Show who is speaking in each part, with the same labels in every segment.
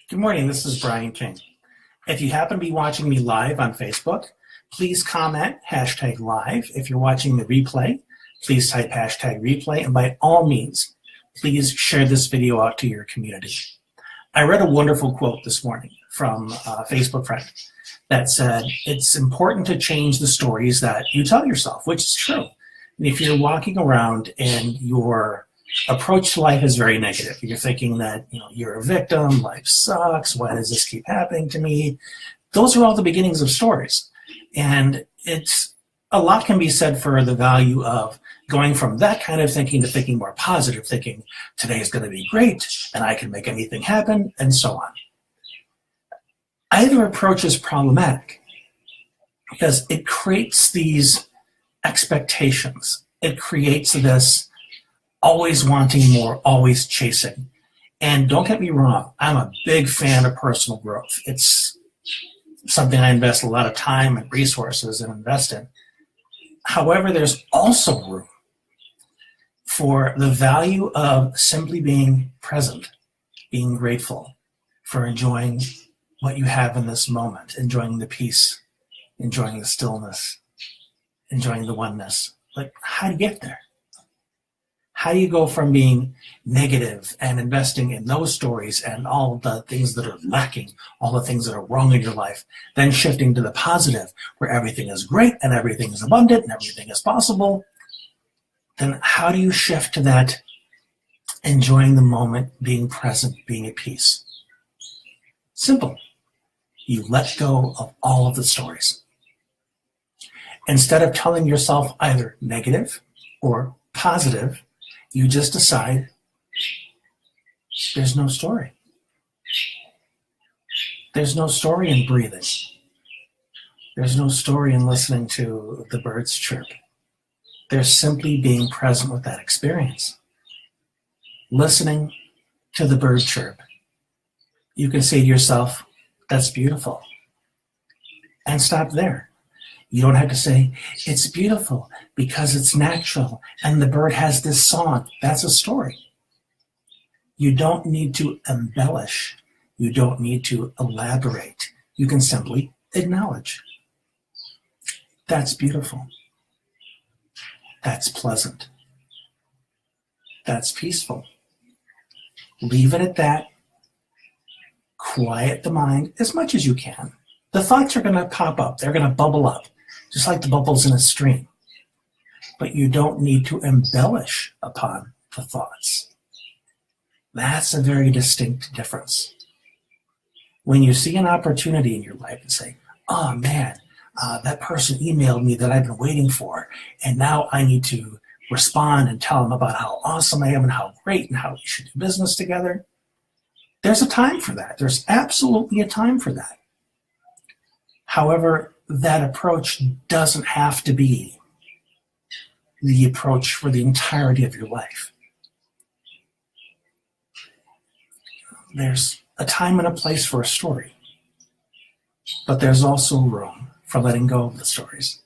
Speaker 1: Good morning, this is Brian King. If you happen to be watching me live on Facebook, please comment #live. If you're watching the replay, please type #replay, and by all means, please share this video out to your community. I read a wonderful quote this morning from a Facebook friend that said, it's important to change the stories that you tell yourself, which is true. And if you're walking around and your approach to life is very negative, you're thinking that you're a victim, life sucks, why does this keep happening to me? Those are all the beginnings of stories. And a lot can be said for the value of going from that kind of thinking to thinking more positive, thinking today is going to be great and I can make anything happen, and so on. Either approach is problematic because it creates these expectations. It creates this always wanting more, always chasing. And don't get me wrong, I'm a big fan of personal growth. It's something I invest a lot of time and resources and invest in. However, there's also room for the value of simply being present, being grateful for enjoying what you have in this moment, enjoying the peace, enjoying the stillness, enjoying the oneness. Like, how do you get there? How do you go from being negative and investing in those stories and all the things that are lacking, all the things that are wrong in your life, then shifting to the positive where everything is great and everything is abundant and everything is possible? Then how do you shift to that enjoying the moment, being present, being at peace? Simple. You let go of all of the stories. Instead of telling yourself either negative or positive, you just decide there's no story. There's no story in breathing. There's no story in listening to the birds chirp. There's simply being present with that experience. Listening to the bird chirp. You can say to yourself, that's beautiful. And stop there. You don't have to say, it's beautiful because it's natural and the bird has this song. That's a story. You don't need to embellish. You don't need to elaborate. You can simply acknowledge. That's beautiful. That's pleasant. That's peaceful. Leave it at that. Quiet the mind as much as you can. The thoughts are going to pop up. They're going to bubble up, just like the bubbles in a stream. But you don't need to embellish upon the thoughts. That's a very distinct difference. When you see an opportunity in your life and say, oh man, that person emailed me that I've been waiting for, and now I need to respond and tell them about how awesome I am and how great and how we should do business together. There's a time for that. There's absolutely a time for that. However, that approach doesn't have to be the approach for the entirety of your life. There's a time and a place for a story, but there's also room for letting go of the stories.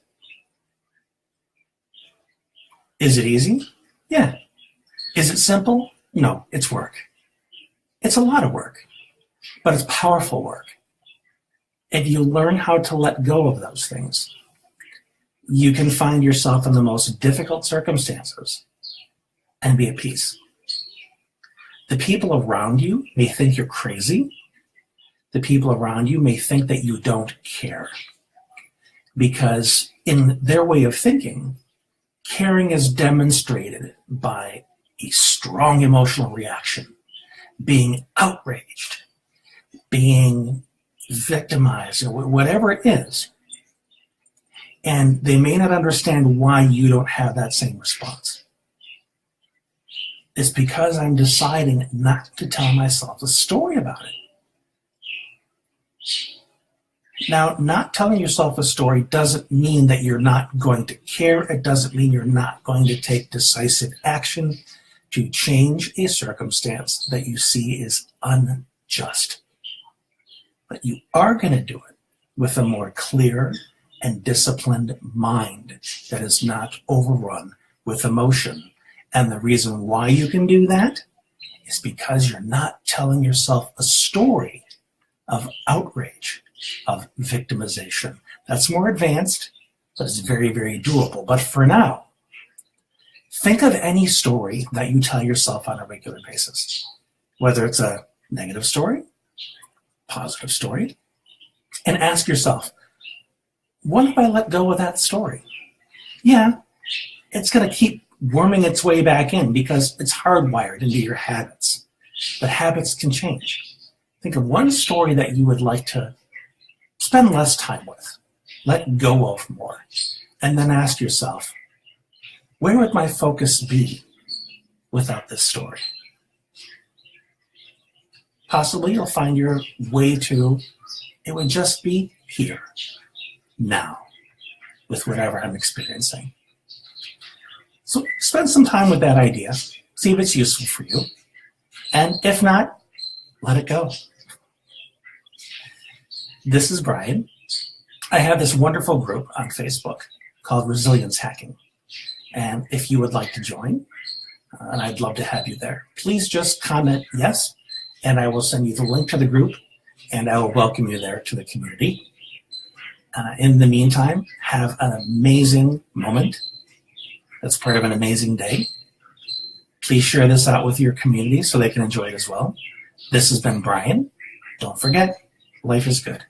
Speaker 1: Is it easy? Yeah. Is it simple? No, it's work. It's a lot of work, but it's powerful work. If you learn how to let go of those things, you can find yourself in the most difficult circumstances and be at peace. The people around you may think you're crazy. The people around you may think that you don't care. Because in their way of thinking, caring is demonstrated by a strong emotional reaction, being outraged, being victimized, whatever it is. And they may not understand why you don't have that same response. It's because I'm deciding not to tell myself a story about it. Now, not telling yourself a story doesn't mean that you're not going to care. It doesn't mean you're not going to take decisive action to change a circumstance that you see is unjust. But you are going to do it with a more clear and disciplined mind that is not overrun with emotion. And the reason why you can do that is because you're not telling yourself a story of outrage, of victimization. That's more advanced, but it's very, very doable. But for now, think of any story that you tell yourself on a regular basis, whether it's a negative story, positive story, and ask yourself, what if I let go of that story? Yeah, it's going to keep worming its way back in because it's hardwired into your habits. But habits can change. Think of one story that you would like to spend less time with, let go of more, and then ask yourself, where would my focus be without this story? Possibly you'll find your way to, it would just be here, now, with whatever I'm experiencing. So spend some time with that idea, see if it's useful for you, and if not, let it go. This is Brian. I have this wonderful group on Facebook called Resilience Hacking. And if you would like to join, and I'd love to have you there, please just comment yes, and I will send you the link to the group, and I will welcome you there to the community. In the meantime, have an amazing moment. That's part of an amazing day. Please share this out with your community so they can enjoy it as well. This has been Brian. Don't forget, life is good.